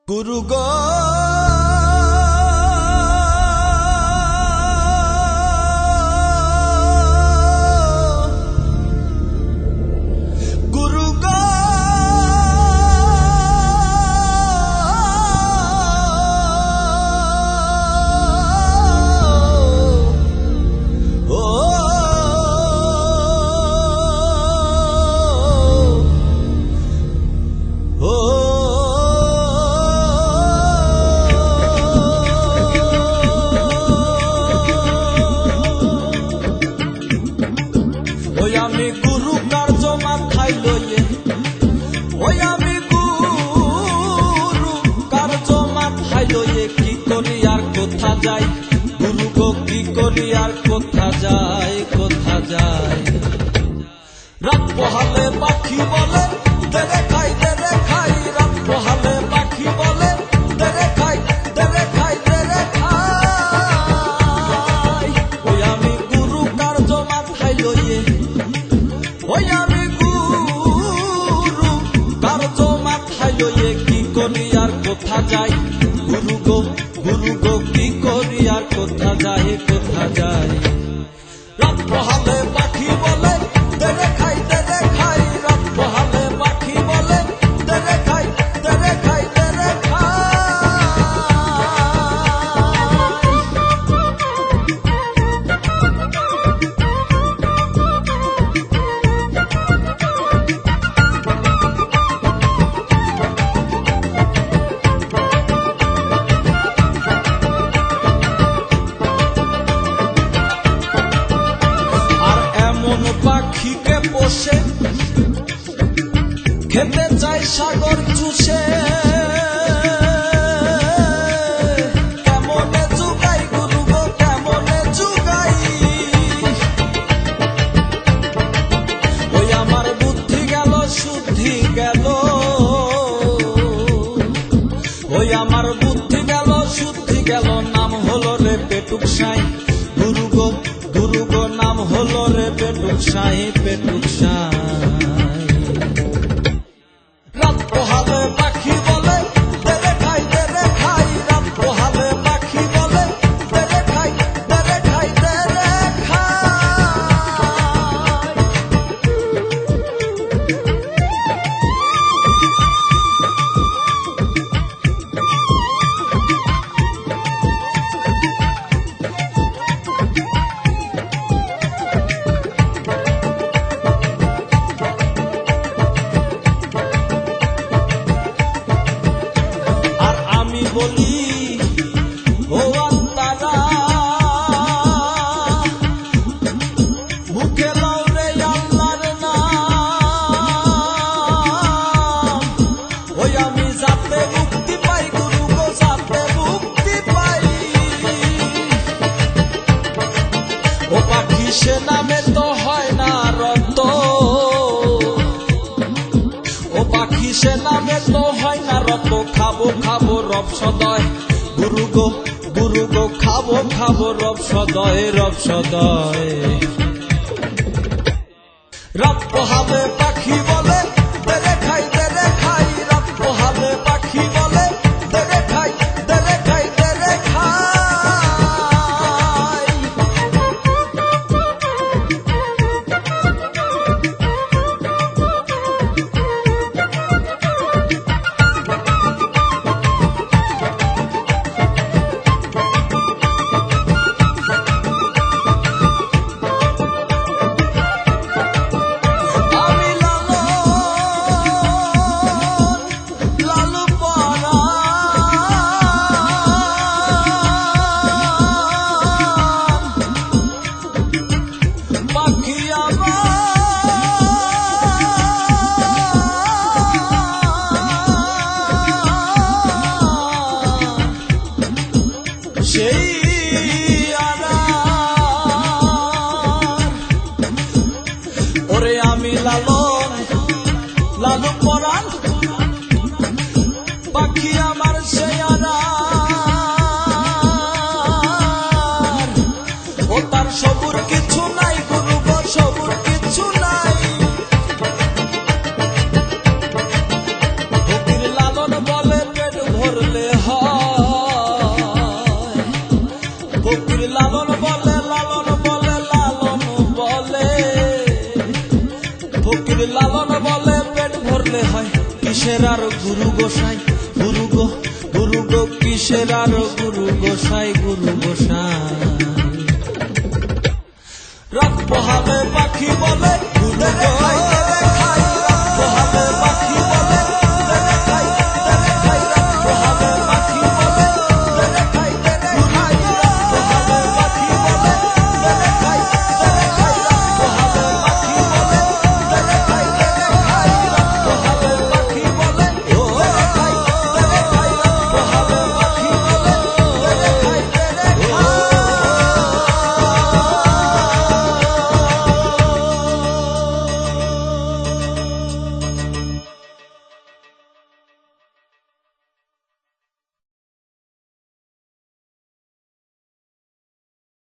गुरु गो गुरु गो আমি গুরু কার্য মাথায় লইয়ে আমি গুরু কার্য মাথায় লইয়ে কি করি আর কোথা যাই গুরু গো কি করি আর কোথা যাই রাত পোহালে পাখি বলে তেরে খাই রাত পোহালে পাখি বলে তেরে খাই ওই আমি গুরু কার্য মাথায় লইয়ে আমি গুরু কার্য মাথায় লইয়ে কি করি আর কোথা যাই গুরু গো কি করি আর কোথা যাই রাত পোহালে পাখি বলে তেরে খাই রাত পোহালে পাখি বলে তেরে খাই পাখিকে পোষে খেতে চাই সাগর চুষে কেমনে জুগাই গুরু গো কেমনে জুগাই ওই আমার বুদ্ধি গেল শুদ্ধি গেল ওই আমার বুদ্ধি গেল শুদ্ধি গেল নাম হলো রে পেটুক সাই গুরু গো নাম হলো রে পেটুক সাই রাত পোহালে পাখি বলে তেরে খাই রাত পোহালে পাখি বলে তেরে খাই বলি ও আত্মারা মুখে লাও রে আল্লাহর নাম ওই আমি যাতে মুক্তি পাই গুরু গো যাতে মুক্তি পাই ও পাখি সে নামে তো হয় না রত ও পাখি সে নামে তো হয় না রত খাবো রব সদয় গুরু গো খাবো রব সদয় রাত পোহালে পাখি বলে তেরে খাই রাত পোহালে পাখি বলে তেরে খাই আমি লালন কিসের আর গুরু গোসাই, গুরু গো কিসের আর গুরু গোসাই, গুরু গোসাই। রাত পোহালে পাখি বলে গুরু গো